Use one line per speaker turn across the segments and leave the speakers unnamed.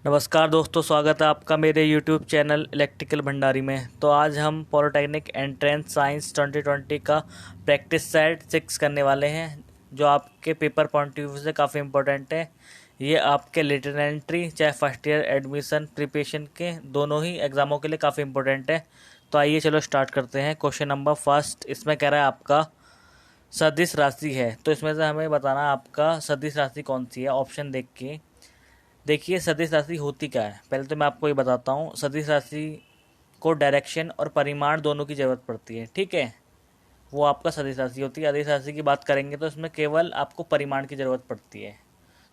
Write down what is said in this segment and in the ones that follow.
नमस्कार दोस्तों, स्वागत है आपका मेरे YouTube चैनल इलेक्ट्रिकल भंडारी में। तो आज हम पॉलिटेक्निक एंट्रेंस साइंस 2020 का प्रैक्टिस सेट 6 करने वाले हैं, जो आपके पेपर पॉइंट ऑफ व्यू से काफ़ी इंपॉर्टेंट है। ये आपके लिटिल एंट्री चाहे फर्स्ट ईयर एडमिशन प्रिपरेशन के दोनों ही एग्ज़ामों के लिए काफ़ी इंपॉर्टेंट है। तो आइए चलो स्टार्ट करते हैं। क्वेश्चन नंबर फर्स्ट इसमें कह रहा है आपका सदिश राशि है, तो इसमें से हमें बताना आपका सदिश राशि कौन सी है। ऑप्शन देख के देखिए सदिश राशि होती क्या है। पहले तो मैं आपको ये बताता हूँ, सदिश राशि को डायरेक्शन और परिमाण दोनों की ज़रूरत पड़ती है, ठीक है। वो आपका सदिश राशि होती है। अदिश राशि की बात करेंगे तो इसमें केवल आपको परिमाण की ज़रूरत पड़ती है।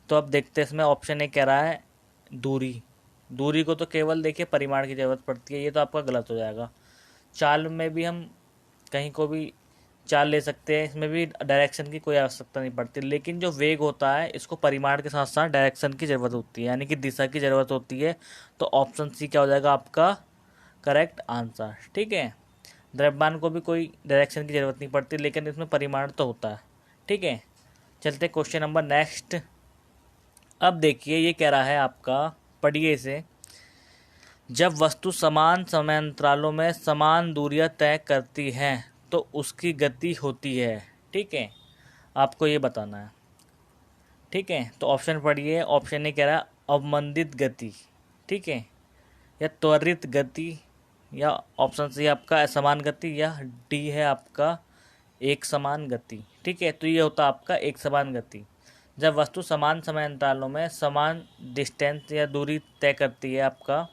तो अब देखते हैं, इसमें ऑप्शन ए कह रहा है दूरी। दूरी को तो केवल देखिए परिमाण की ज़रूरत पड़ती है, ये तो आपका गलत हो जाएगा। चाल में भी हम कहीं को भी चाल ले सकते हैं, इसमें भी डायरेक्शन की कोई आवश्यकता नहीं पड़ती। लेकिन जो वेग होता है इसको परिमाण के साथ साथ डायरेक्शन की ज़रूरत होती है, यानी कि दिशा की ज़रूरत होती है। तो ऑप्शन सी क्या हो जाएगा आपका करेक्ट आंसर, ठीक है। द्रव्यमान को भी कोई डायरेक्शन की ज़रूरत नहीं पड़ती, लेकिन इसमें परिमाण तो होता है, ठीक है। चलते क्वेश्चन नंबर नेक्स्ट। अब देखिए ये कह रहा है आपका, पढ़िए इसे। जब वस्तु समान समयांतरालों में समान दूरियां तय करती है तो उसकी गति होती है, ठीक है। आपको ये बताना है, ठीक है। तो ऑप्शन पढ़िए। ऑप्शन ए कह रहा है अवमंदित गति, ठीक है, या त्वरित गति, या ऑप्शन सी आपका असमान गति, या डी है आपका एक समान गति, ठीक है। तो ये होता आपका एक समान गति। जब वस्तु समान समय अंतरालों में समान डिस्टेंस या दूरी तय करती है आपका,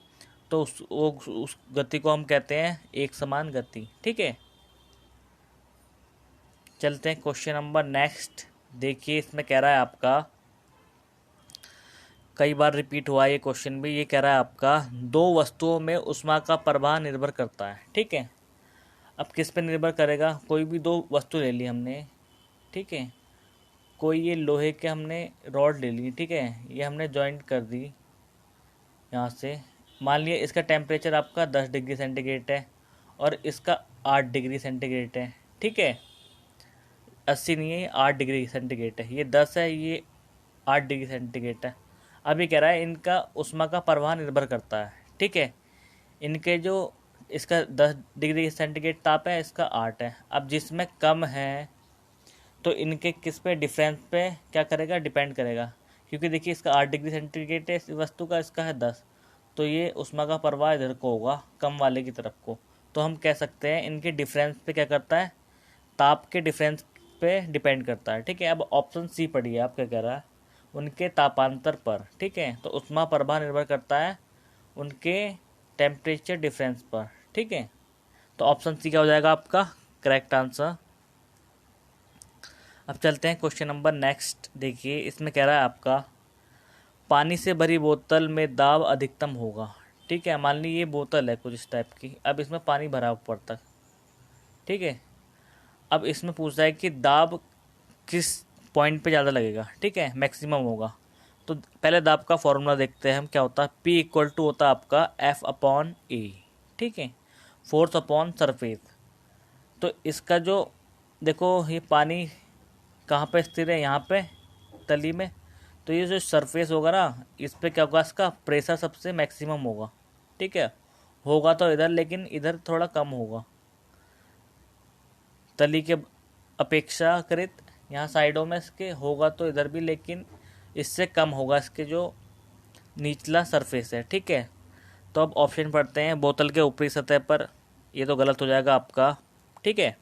तो उस गति को हम कहते हैं एक समान गति, ठीक है। चलते हैं क्वेश्चन नंबर नेक्स्ट। देखिए इसमें कह रहा है आपका, कई बार रिपीट हुआ ये क्वेश्चन भी। ये कह रहा है आपका दो वस्तुओं में ऊष्मा का प्रवाह निर्भर करता है, ठीक है। अब किस पे निर्भर करेगा, कोई भी दो वस्तु ले ली हमने, ठीक है। कोई ये लोहे के हमने रॉड ले ली, ठीक है, ये हमने जॉइंट कर दी यहाँ से। मान लिया इसका टेम्परेचर आपका 10 डिग्री सेंटीग्रेड है और इसका 8 डिग्री सेंटीग्रेड है, ठीक है। 80 नहीं है, ये 8 डिग्री सेंटीग्रेड है। ये 10 है, ये 8 डिग्री सेंटीग्रेड है। अब ये कह रहा है इनका ऊष्मा का प्रवाह निर्भर करता है, ठीक है। इनके जो इसका 10 डिग्री सेंटीग्रेड ताप है, इसका 8 है। अब जिसमें कम है तो इनके किस पे डिफरेंस पे क्या करेगा, डिपेंड करेगा। क्योंकि देखिए इसका 8 डिग्री सेंटीग्रेड है इस वस्तु का, इसका है 10, तो ये ऊष्मा का प्रवाह इधर को होगा, कम वाले की तरफ को। तो हम कह सकते हैं इनके डिफरेंस पे क्या करता है, ताप के डिफरेंस पे डिपेंड करता है, ठीक है। अब ऑप्शन सी पढ़िए, आप क्या कह रहा है, उनके तापांतर पर, ठीक है। तो ऊष्मा प्रवाह निर्भर करता है उनके टेम्परेचर डिफरेंस पर, ठीक है। तो ऑप्शन सी क्या हो जाएगा आपका करेक्ट आंसर। अब चलते हैं क्वेश्चन नंबर नेक्स्ट। देखिए इसमें कह रहा है आपका पानी से भरी बोतल में दाब अधिकतम होगा, ठीक है। मान ली ये बोतल है कुछ इस टाइप की, अब इसमें पानी भरा ऊपर तक, ठीक है। अब इसमें पूछ रहा है कि दाब किस पॉइंट पे ज़्यादा लगेगा, ठीक है, मैक्सिमम होगा। तो पहले दाब का फॉर्मूला देखते हैं हम क्या होता है। P इक्वल टू होता है आपका F/A, ठीक है, फोर्स अपॉन सरफेस। तो इसका जो देखो ये पानी कहाँ पे स्थिर है, यहाँ पे तली में। तो ये जो सरफेस होगा ना, इस पे क्या होगा, इसका प्रेशर सबसे मैक्सिमम होगा, ठीक है। होगा तो इधर, लेकिन इधर थोड़ा कम होगा तली के अपेक्षाकृत। यहाँ साइडों में इसके होगा तो इधर भी, लेकिन इससे कम होगा इसके जो निचला सरफेस है, ठीक है। तो अब ऑप्शन पढ़ते हैं। बोतल के ऊपरी सतह पर, ये तो गलत हो जाएगा आपका, ठीक है।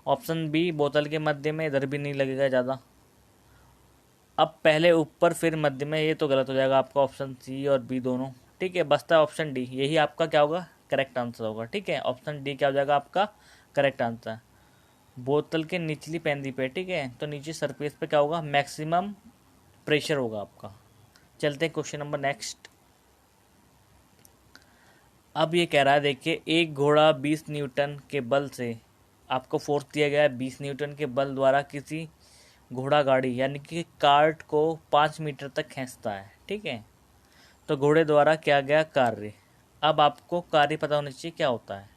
ऑप्शन बी बोतल के मध्य में, इधर भी नहीं लगेगा ज़्यादा। अब पहले ऊपर फिर मध्य में, ये तो गलत हो जाएगा आपका ऑप्शन सी और बी दोनों, ठीक है। बचता है ऑप्शन डी, यही आपका क्या होगा करेक्ट आंसर होगा, ठीक है। ऑप्शन डी क्या हो जाएगा आपका करेक्ट आंसर। बोतल के निचली पैंदी पे, ठीक है, तो नीचे सरफेस पे क्या होगा, मैक्सिमम प्रेशर होगा आपका। चलते हैं क्वेश्चन नंबर नेक्स्ट। अब ये कह रहा है देखिए, एक घोड़ा 20 न्यूटन के बल से, आपको फोर्स दिया गया है 20 न्यूटन के बल द्वारा किसी घोड़ा गाड़ी यानी कि कार्ट को 5 मीटर तक खींचता है, ठीक है। तो घोड़े द्वारा किया गया कार्य, अब आपको कार्य पता होना चाहिए क्या होता है।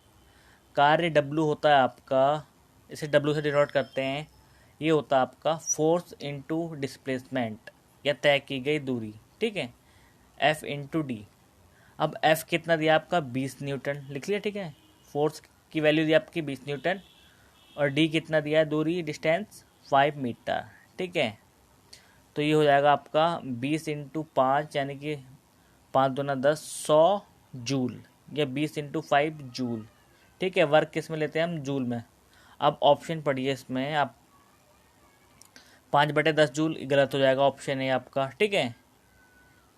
कार्य W होता है आपका, इसे W से डिनोट करते हैं। ये होता है आपका फोर्स इनटू डिस्प्लेसमेंट, या तय की गई दूरी, ठीक है। F into D. अब F कितना दिया आपका 20 न्यूटन लिख लिया, ठीक है। फोर्स की वैल्यू दी आपकी 20 न्यूटन और डी कितना दिया है, दूरी डिस्टेंस 5 मीटर, ठीक है। तो ये हो जाएगा आपका 20 इंटू 5 यानी कि 5 दूना 10, 100 जूल या 20 इंटू 5 जूल, ठीक है। वर्क किस में लेते हैं हम, जूल में। अब ऑप्शन पढ़िए इसमें आप, 5/10 जूल गलत हो जाएगा, ऑप्शन ए आपका, ठीक है,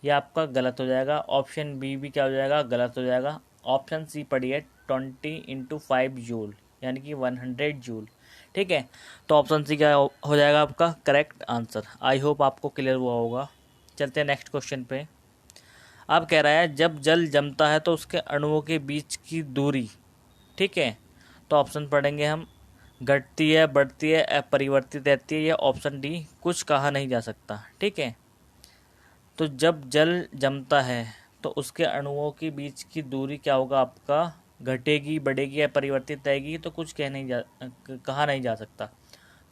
यह आपका गलत हो जाएगा। ऑप्शन बी भी क्या हो जाएगा, गलत हो जाएगा। ऑप्शन सी पढ़िए 20 इंटू 5 जूल यानी कि 100 जूल, ठीक है। तो ऑप्शन सी क्या हो जाएगा आपका करेक्ट आंसर। आई होप आपको क्लियर हुआ होगा। चलते हैं नेक्स्ट क्वेश्चन पे। अब कह रहा है जब जल जमता है तो उसके अणुओं के बीच की दूरी, ठीक है। तो ऑप्शन पढ़ेंगे हम, घटती है, बढ़ती है, अपरिवर्तित रहती है, या ऑप्शन डी कुछ कहा नहीं जा सकता, ठीक है। तो जब जल जमता है तो उसके अणुओं के बीच की दूरी क्या होगा आपका, घटेगी, बढ़ेगी या परिवर्तित रहेगी, तो कुछ कहा नहीं जा सकता।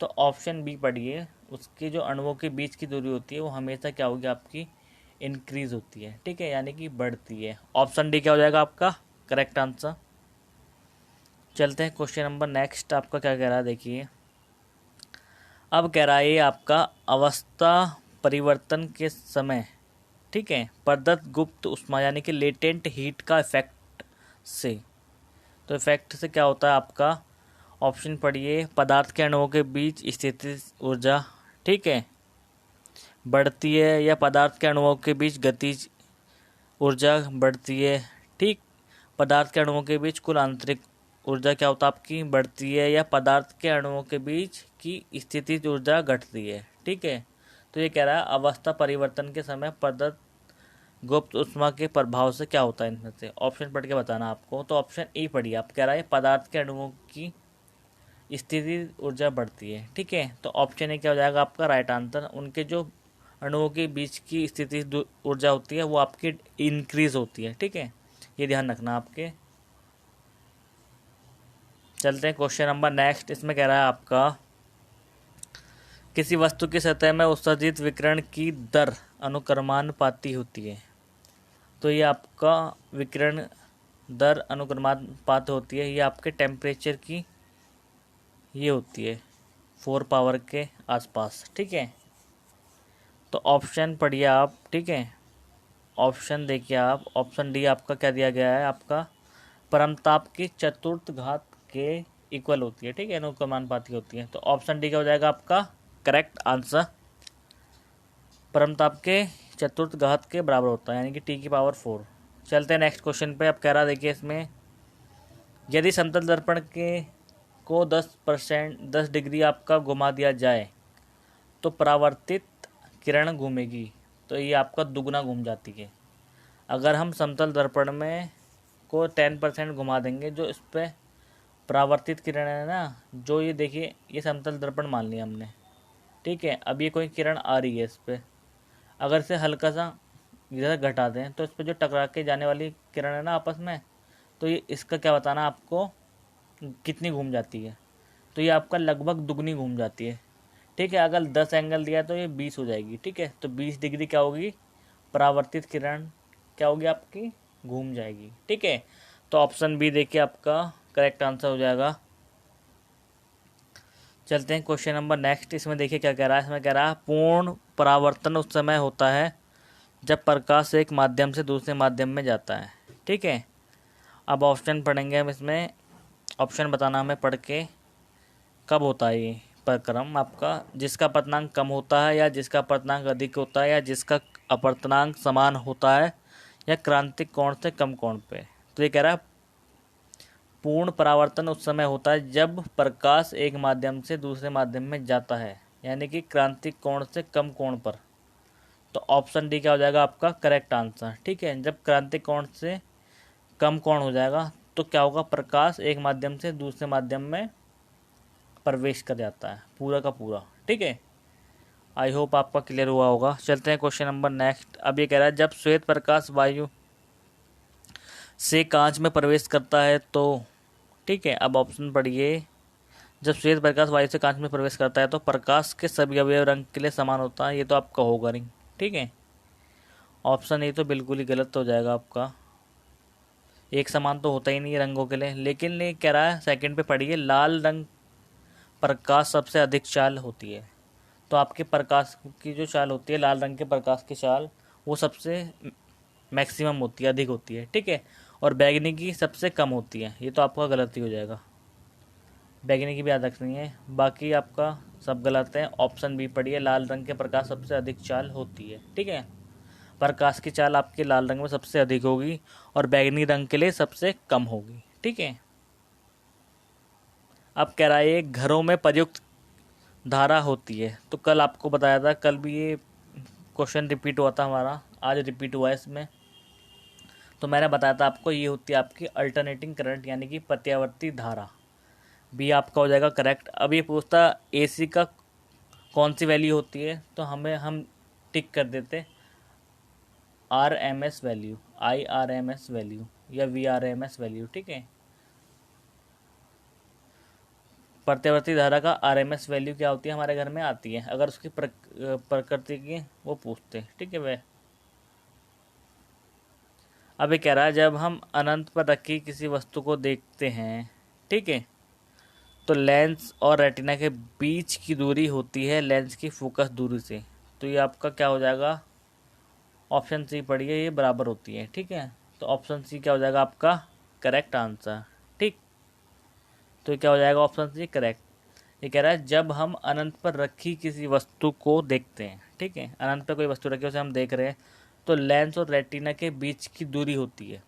तो ऑप्शन बी पढ़िए, उसके जो अणुओं के बीच की दूरी होती है वो हमेशा क्या होगी आपकी, इंक्रीज होती है, ठीक है, यानी कि बढ़ती है। ऑप्शन डी क्या हो जाएगा आपका करेक्ट आंसर। चलते हैं क्वेश्चन नंबर नेक्स्ट, आपका क्या कह रहा है देखिए। अब कह रहा है ये आपका अवस्था परिवर्तन के समय, ठीक है, प्रदत्त गुप्त ऊष्मा यानी कि लेटेंट हीट का इफेक्ट से, तो इफेक्ट से क्या होता है आपका, ऑप्शन पढ़िए, पदार्थ के अणुओं के बीच स्थितिज ऊर्जा, ठीक है, बढ़ती है, या पदार्थ के अणुओं के बीच गतिज ऊर्जा बढ़ती है, ठीक। पदार्थ के अणुओं के बीच कुल आंतरिक ऊर्जा क्या होता है आपकी, बढ़ती है, या पदार्थ के अणुओं के बीच की स्थितिज ऊर्जा घटती है, ठीक है। तो ये कह रहा है अवस्था परिवर्तन के समय प्रदत्त गुप्त ऊष्मा के प्रभाव से क्या होता है इनमें से, ऑप्शन पढ़ के बताना आपको। तो ऑप्शन ई पढ़िए, आप कह रहा है पदार्थ के अणुओं की स्थिति ऊर्जा बढ़ती है, ठीक है। तो ऑप्शन ए क्या हो जाएगा आपका राइट आंसर। उनके जो अणुओं के बीच की स्थिति ऊर्जा होती है वो आपकी इंक्रीज होती है, ठीक है, ये ध्यान रखना आपके। चलते हैं क्वेश्चन नंबर नेक्स्ट। इसमें कह रहा है आपका किसी वस्तु की सतह में उत्सर्जित विकिरण की दर अनुक्रमानुपाती होती है। तो ये आपका विकिरण दर अनुक्रमानुपात होती है, ये आपके टेम्परेचर की ये होती है 4 पावर के आसपास, ठीक है। तो ऑप्शन पढ़िए आप, ठीक है, ऑप्शन देखिए आप, ऑप्शन डी आपका क्या दिया गया है आपका, परमताप की चतुर्थ घात के इक्वल होती है, ठीक है, अनुक्रमानुपाती होती है। तो ऑप्शन डी क्या हो जाएगा आपका करेक्ट आंसर, परमताप के चतुर्थ घात के बराबर होता है, यानी कि टी की पावर 4। चलते हैं नेक्स्ट क्वेश्चन पे। अब कह रहा देखिए इसमें, यदि समतल दर्पण के को 10 डिग्री आपका घुमा दिया जाए तो परावर्तित किरण घूमेगी, तो ये आपका दुगना घूम जाती है। अगर हम समतल दर्पण में को 10% घुमा देंगे, जो इस पर परावर्तित किरण है ना, जो ये देखिए ये समतल दर्पण मान लिया हमने, ठीक है। अब ये कोई किरण आ रही है इस पर, अगर इसे हल्का सा इधर घटा दें तो इस पर जो टकरा के जाने वाली किरण है ना आपस में, तो ये इसका क्या बताना आपको कितनी घूम जाती है। तो ये आपका लगभग दुगनी घूम जाती है, ठीक है। अगर 10 एंगल दिया तो ये 20 हो जाएगी, ठीक है। तो 20 डिग्री क्या होगी, परावर्तित किरण क्या होगी आपकी, घूम जाएगी, ठीक है। तो ऑप्शन बी देखिए आपका करेक्ट आंसर हो जाएगा। चलते हैं क्वेश्चन नंबर नेक्स्ट। इसमें देखिए क्या कह रहा है। इसमें कह रहा है पूर्ण परावर्तन उस समय होता है जब प्रकाश एक माध्यम से दूसरे माध्यम में जाता है, ठीक है। अब ऑप्शन पढ़ेंगे हम इसमें, ऑप्शन बताना हमें पढ़ के, कब होता है ये प्रक्रम आपका, जिसका अपवर्तनांक कम होता है, या जिसका अपवर्तनांक अधिक होता है, या जिसका अपवर्तनांक समान होता है, या क्रांतिक कोण से कम कोण पे। तो ये कह रहा है पूर्ण परावर्तन उस समय होता है जब प्रकाश एक माध्यम से दूसरे माध्यम में जाता है, यानी कि क्रांतिक कोण से कम कोण पर। तो ऑप्शन डी क्या हो जाएगा आपका करेक्ट आंसर, ठीक है। जब क्रांतिक कोण से कम कोण हो जाएगा तो क्या होगा, प्रकाश एक माध्यम से दूसरे माध्यम में प्रवेश कर जाता है पूरा का पूरा, ठीक है। आई होप आपका क्लियर हुआ होगा। चलते हैं क्वेश्चन नंबर नेक्स्ट। अब ये कह रहा है जब श्वेत प्रकाश वायु से कांच में प्रवेश करता है तो, ठीक है। अब ऑप्शन पढ़िए, जब श्वेत प्रकाश वायु से कांच में प्रवेश करता है तो प्रकाश के सभी अवयव रंग के लिए समान होता है, ये तो आपका होगा नहीं, ठीक है। ऑप्शन ए तो बिल्कुल ही गलत हो जाएगा आपका। एक समान तो होता ही नहीं रंगों के लिए। लेकिन ये कह रहा है, सेकंड पे पढ़िए, लाल रंग प्रकाश सबसे अधिक चाल होती है। तो आपके प्रकाश की जो चाल होती है, लाल रंग के प्रकाश की चाल, वो सबसे मैक्सिमम होती है, अधिक होती है, ठीक है। और बैगनी की सबसे कम होती है। ये तो आपका गलत ही हो जाएगा, बैगनी की भी याद रखनी है। बाकी आपका सब गलत है। ऑप्शन बी पढ़िए, लाल रंग के प्रकाश सबसे अधिक चाल होती है, ठीक है। प्रकाश की चाल आपके लाल रंग में सबसे अधिक होगी और बैगनी रंग के लिए सबसे कम होगी, ठीक है। अब कह रहा है घरों में प्रयुक्त धारा होती है। तो कल आपको बताया था, कल भी ये क्वेश्चन रिपीट हुआ था हमारा, आज रिपीट हुआ है इसमें। तो मैंने बताया था आपको, ये होती है आपकी अल्टरनेटिंग करंट, यानी कि प्रत्यावर्ती धारा। बी आपका हो जाएगा करेक्ट। अब ये पूछता एसी का कौन सी वैल्यू होती है, तो हम टिक कर देते RMS वैल्यू, IRMS वैल्यू या VRMS वैल्यू, ठीक है। प्रत्यावर्ती धारा का RMS वैल्यू क्या होती है, हमारे घर में आती है अगर उसकी प्रकृति की वो पूछते, ठीक है वह। अब ये कह रहा है, जब हम अनंत पर रखी किसी वस्तु को देखते हैं, ठीक है, तो लेंस और रेटिना के बीच की दूरी होती है लेंस की फोकस दूरी से। तो ये आपका क्या हो जाएगा, ऑप्शन सी पढ़िए, ये बराबर होती है, ठीक है। तो ऑप्शन सी क्या हो जाएगा आपका करेक्ट आंसर, ठीक। तो ये क्या हो जाएगा ऑप्शन सी करेक्ट। ये कह रहा है, जब हम अनंत पर रखी किसी वस्तु को देखते हैं, ठीक है, अनंत पर कोई वस्तु रखी है उसे हम देख रहे हैं, तो लेंस और रेटिना के बीच की दूरी होती है,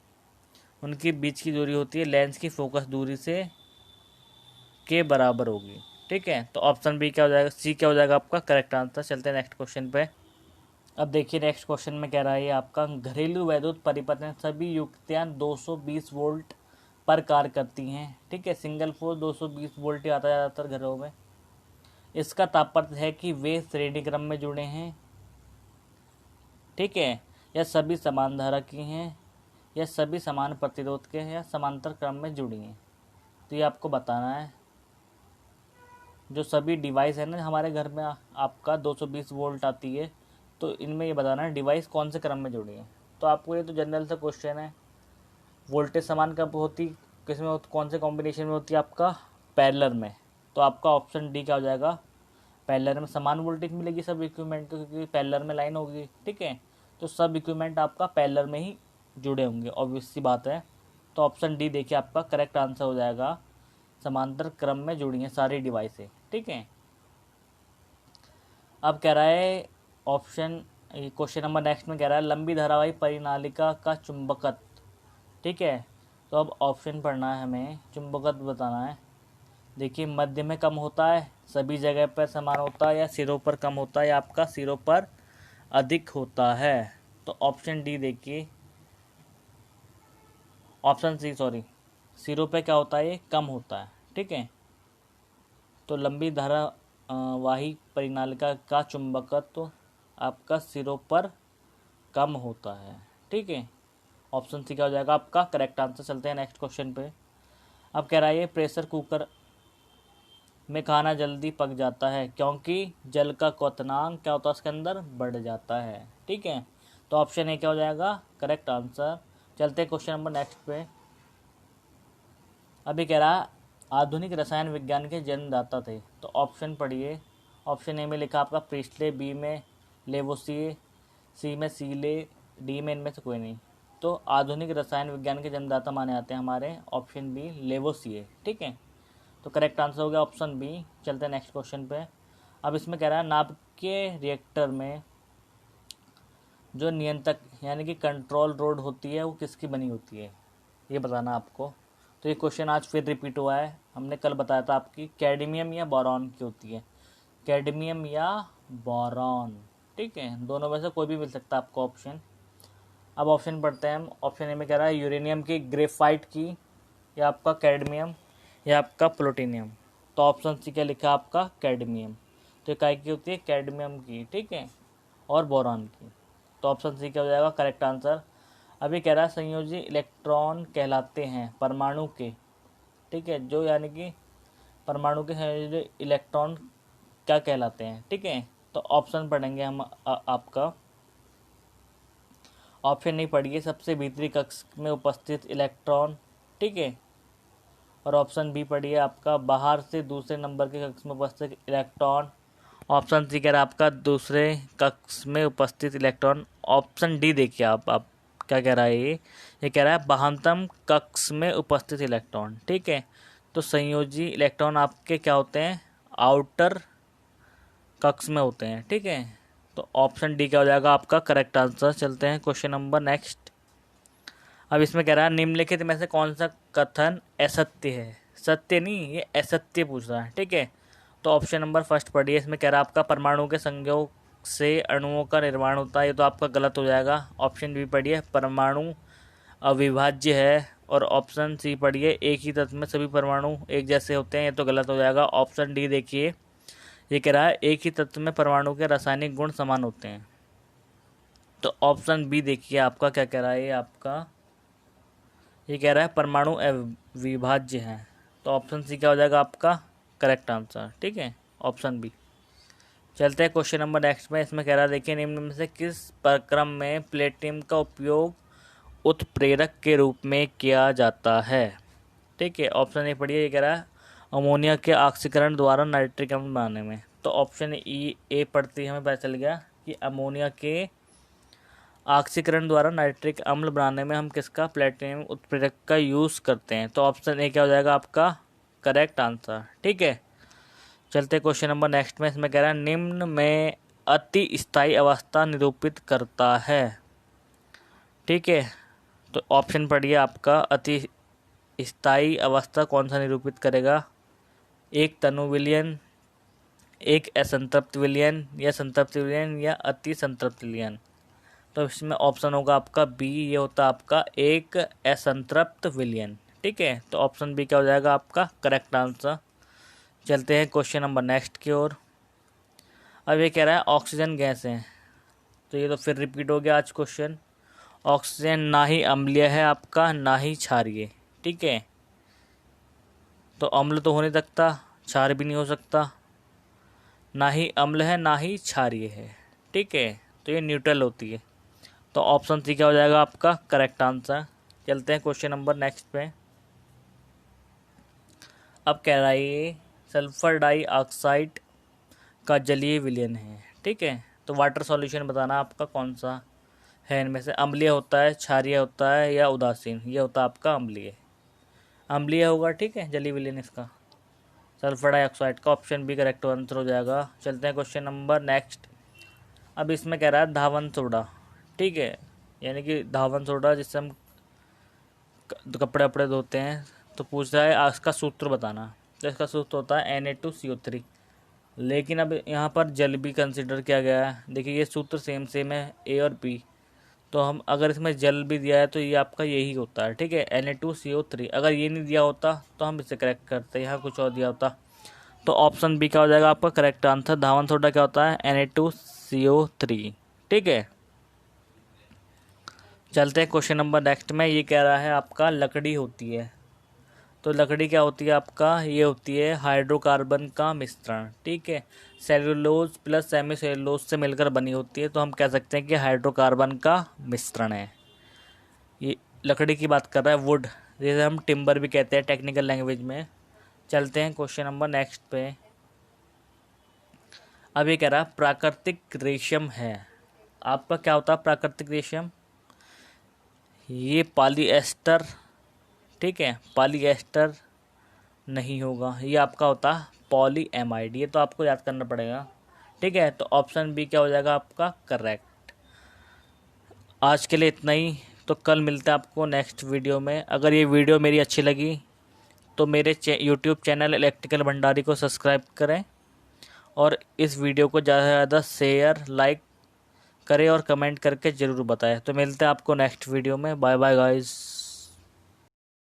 उनके बीच की दूरी होती है लेंस की फोकस दूरी से के बराबर होगी, ठीक है। तो ऑप्शन बी क्या हो जाएगा, सी क्या हो जाएगा आपका करेक्ट आंसर। चलते हैं नेक्स्ट क्वेश्चन पे। अब देखिए नेक्स्ट क्वेश्चन में कह रहा है आपका, घरेलू वैद्युत परिपथ में सभी युक्तियाँ 220 वोल्ट पर कार्य करती हैं, ठीक है। सिंगल फोर्स 220 वोल्ट ही आता है ज़्यादातर घरों में। इसका तात्पर्य है कि वे श्रेणी क्रम में जुड़े हैं, ठीक है, या सभी समान धारा की हैं, या सभी समान प्रतिरोध के हैं, या समांतर क्रम में जुड़ी हैं। तो ये आपको बताना है। जो सभी डिवाइस है ना हमारे घर में, आपका 220 वोल्ट आती है, तो इनमें ये बताना है डिवाइस कौन से क्रम में जुड़ी है। तो आपको ये तो जनरल सा क्वेश्चन है, वोल्टेज समान कब होती, किस में कौन से कॉम्बिनेशन में होती है, आपका पैरेलल में। तो आपका ऑप्शन डी क्या हो जाएगा, पैरेलल में समान वोल्टेज मिलेगी सब इक्विपमेंट को, क्योंकि पैरेलल में लाइन होगी, ठीक है। तो सब इक्विपमेंट आपका पैरेलल में ही जुड़े होंगे, ऑब्वियस सी बात है। तो ऑप्शन डी देखिए आपका करेक्ट आंसर हो जाएगा, समांतर क्रम में जुड़ी हैं सारी डिवाइसें, ठीक है। अब कह रहा है ऑप्शन, क्वेश्चन नंबर नेक्स्ट में कह रहा है, लंबी धारावाही परिनालिका का चुंबकत्व, ठीक है। तो अब ऑप्शन पढ़ना है हमें, चुंबकत्व बताना है। देखिए मध्य में कम होता है, सभी जगह पर समान होता है, या सिरों पर कम होता है, या आपका सिरों पर अधिक होता है। तो ऑप्शन डी देखिए, ऑप्शन सी सॉरी, सिरों पे क्या होता है, ये कम होता है, ठीक है। तो लंबी धारा वाही परिनालिका का चुंबकत्व तो आपका सिरों पर कम होता है, ठीक है। ऑप्शन सी क्या हो जाएगा आपका करेक्ट आंसर। चलते हैं नेक्स्ट क्वेश्चन पे। अब कह रहा है, ये प्रेशर कुकर में खाना जल्दी पक जाता है क्योंकि जल का क्वथनांक क्या होता है उसके अंदर बढ़ जाता है, ठीक है। तो ऑप्शन ए क्या हो जाएगा करेक्ट आंसर। चलते हैं क्वेश्चन नंबर नेक्स्ट पे। अभी कह रहा आधुनिक रसायन विज्ञान के जन्मदाता थे। तो ऑप्शन पढ़िए, ऑप्शन ए में लिखा आपका प्रीस्टले, बी में लेवोसिए, सी में सीले, डी में इनमें से कोई नहीं। तो आधुनिक रसायन विज्ञान के जन्मदाता माने जाते हैं हमारे ऑप्शन बी लेवोसिए, ठीक है। तो करेक्ट आंसर हो गया ऑप्शन बी। चलते हैं नेक्स्ट क्वेश्चन पे। अब इसमें कह रहा है, नाभिकीय रिएक्टर में जो नियंत्रक यानी कि कंट्रोल रोड होती है वो किसकी बनी होती है, ये बताना आपको। तो ये क्वेश्चन आज फिर रिपीट हुआ है, हमने कल बताया था आपकी कैडमियम या बोरॉन की होती है, कैडमियम या बोरॉन, ठीक है, दोनों में से कोई भी मिल सकता है आपको ऑप्शन। अब ऑप्शन पढ़ते हैं हम। ऑप्शन ए में कह रहा है यूरेनियम की, ग्रेफाइट की, या आपका कैडमियम, या आपका प्लूटोनियम। तो ऑप्शन सी क्या लिखा आपका कैडमियम। तो इकाई की होती है कैडमियम की, ठीक है, और बोरॉन की। तो ऑप्शन सी क्या हो जाएगा करेक्ट आंसर। अभी कह रहा है संयोजी इलेक्ट्रॉन कहलाते हैं परमाणु के, ठीक है, जो यानी कि परमाणु के संयोजी इलेक्ट्रॉन क्या कहलाते हैं, ठीक है। तो ऑप्शन पढ़ेंगे हम आपका। ऑप्शन नहीं पढ़िए, सबसे भीतरी कक्ष में उपस्थित इलेक्ट्रॉन, ठीक है। और ऑप्शन बी पढ़िए आपका बाहर से दूसरे नंबर के कक्ष में उपस्थित इलेक्ट्रॉन। ऑप्शन सी कह रहा है आपका दूसरे कक्ष में उपस्थित इलेक्ट्रॉन। ऑप्शन डी देखिए आप क्या कह रहा है ये कह रहा है बाहरतम कक्ष में उपस्थित इलेक्ट्रॉन, ठीक है। तो संयोजी इलेक्ट्रॉन आपके क्या होते हैं, आउटर कक्ष में होते हैं, ठीक है। तो ऑप्शन डी क्या हो जाएगा आपका करेक्ट आंसर। चलते हैं क्वेश्चन नंबर नेक्स्ट। अब इसमें कह रहा है निम्नलिखित में से कौन सा कथन असत्य है, सत्य नहीं ये असत्य पूछ रहा है, ठीक है। तो ऑप्शन नंबर फर्स्ट पढ़िए, इसमें कह रहा है आपका परमाणु के संयोग से अणुओं का निर्माण होता है, ये तो आपका गलत हो जाएगा। ऑप्शन बी पढ़िए परमाणु अविभाज्य है। और ऑप्शन सी पढ़िए एक ही तत्व में सभी परमाणु एक जैसे होते हैं, ये तो गलत हो जाएगा। ऑप्शन डी देखिए, ये कह रहा है एक ही तत्व में परमाणु के रासायनिक गुण समान होते हैं। तो ऑप्शन बी देखिए आपका क्या कह रहा है, ये कह रहा है परमाणु अविभाज्य है। तो ऑप्शन सी क्या हो जाएगा आपका करेक्ट आंसर, ठीक है, ऑप्शन बी। चलते हैं क्वेश्चन नंबर नेक्स्ट में। इसमें कह रहा है देखिए निम्न में से किस प्रक्रम में प्लेटिनम का उपयोग उत्प्रेरक के रूप में किया जाता है, ठीक है। ऑप्शन ए पढ़िए, ये कह रहा है अमोनिया के ऑक्सीकरण द्वारा नाइट्रिक अम्ल बनाने में। तो ऑप्शन ए पढ़ते हमें पता चल गया कि अमोनिया के ऑक्सीकरण द्वारा नाइट्रिक अम्ल बनाने में हम किसका, प्लेटिनम उत्प्रेरक का यूज़ करते हैं। तो ऑप्शन ए क्या हो जाएगा आपका करेक्ट आंसर, ठीक है। चलते क्वेश्चन नंबर नेक्स्ट में। इसमें कह रहा है निम्न में अति स्थायी अवस्था निरूपित करता है, ठीक है। तो ऑप्शन पढ़िए आपका अति स्थायी अवस्था कौन सा निरूपित करेगा, एक तनु विलयन, एक असंतृप्त विलयन, या संतृप्त विलयन, या अति संतृप्त विलयन। तो इसमें ऑप्शन होगा आपका बी, ये होता है आपका एक असंतृप्त विलयन, ठीक है। तो ऑप्शन बी क्या हो जाएगा आपका करेक्ट आंसर। चलते हैं क्वेश्चन नंबर नेक्स्ट की ओर। अब ये कह रहा है ऑक्सीजन गैस है, तो ये तो फिर रिपीट हो गया आज क्वेश्चन। ऑक्सीजन ना ही अम्लीय है आपका ना ही क्षारीय, ठीक है। तो अम्ल तो हो नहीं सकता, क्षार भी नहीं हो सकता, ना ही अम्ल है ना ही क्षारीय है, ठीक है। तो ये न्यूट्रल होती है। तो ऑप्शन सी क्या हो जाएगा आपका करेक्ट आंसर। चलते हैं क्वेश्चन नंबर नेक्स्ट पे। अब कह रहा है ये सल्फर डाइऑक्साइड का जलीय विलयन है, ठीक है। तो वाटर सॉल्यूशन बताना आपका कौन सा है इनमें से, अम्लीय होता है, क्षारीय होता है, या उदासीन। ये होता है आपका अम्लीय होगा, ठीक है, जलीय विलयन इसका सल्फर डाइऑक्साइड का। ऑप्शन बी करेक्ट आंसर हो जाएगा। चलते हैं क्वेश्चन नंबर नेक्स्ट। अब इसमें कह रहा है धावन सोडा, ठीक है, यानी कि धावन सोडा जिससे हम कपड़े वपड़े धोते हैं। तो पूछ रहा है इसका सूत्र बताना। तो इसका सूत्र होता है Na2CO3, लेकिन अब यहाँ पर जल भी कंसिडर किया गया है। देखिए ये सूत्र सेम है ए और बी, तो हम अगर इसमें जल भी दिया है तो ये आपका यही होता है, ठीक है, Na2CO3। अगर ये नहीं दिया होता तो हम इसे करेक्ट करते, यहाँ कुछ और दिया होता। तो ऑप्शन बी क्या हो जाएगा आपका करेक्ट आंसर। धावन सोडा क्या होता है, Na2CO3, ठीक है। चलते हैं क्वेश्चन नंबर नेक्स्ट में। ये कह रहा है आपका लकड़ी होती है, तो लकड़ी क्या होती है आपका, ये होती है हाइड्रोकार्बन का मिश्रण, ठीक है। सेलुलोज प्लस सेमी सेलुलोज से मिलकर बनी होती है, तो हम कह सकते हैं कि हाइड्रोकार्बन का मिश्रण है। ये लकड़ी की बात कर रहा है, वुड, जिसे हम टिम्बर भी कहते हैं टेक्निकल लैंग्वेज में। चलते हैं क्वेश्चन नंबर नेक्स्ट पे। अब ये कह रहा है प्राकृतिक रेशम है, आपका क्या होता है प्राकृतिक रेशम, ये पॉलीएस्टर, ठीक है, पॉलीएस्टर नहीं होगा, ये आपका होता है पॉलीएमाइड। ये तो आपको याद करना पड़ेगा, ठीक है। तो ऑप्शन बी क्या हो जाएगा आपका करेक्ट। आज के लिए इतना ही, तो कल मिलता है आपको नेक्स्ट वीडियो में। अगर ये वीडियो मेरी अच्छी लगी तो मेरे यूट्यूब चैनल इलेक्ट्रिकल भंडारी को सब्सक्राइब करें, और इस वीडियो को ज़्यादा से ज़्यादा शेयर लाइक करें और कमेंट करके ज़रूर बताएं। तो मिलते हैं आपको नेक्स्ट वीडियो में। Bye bye guys.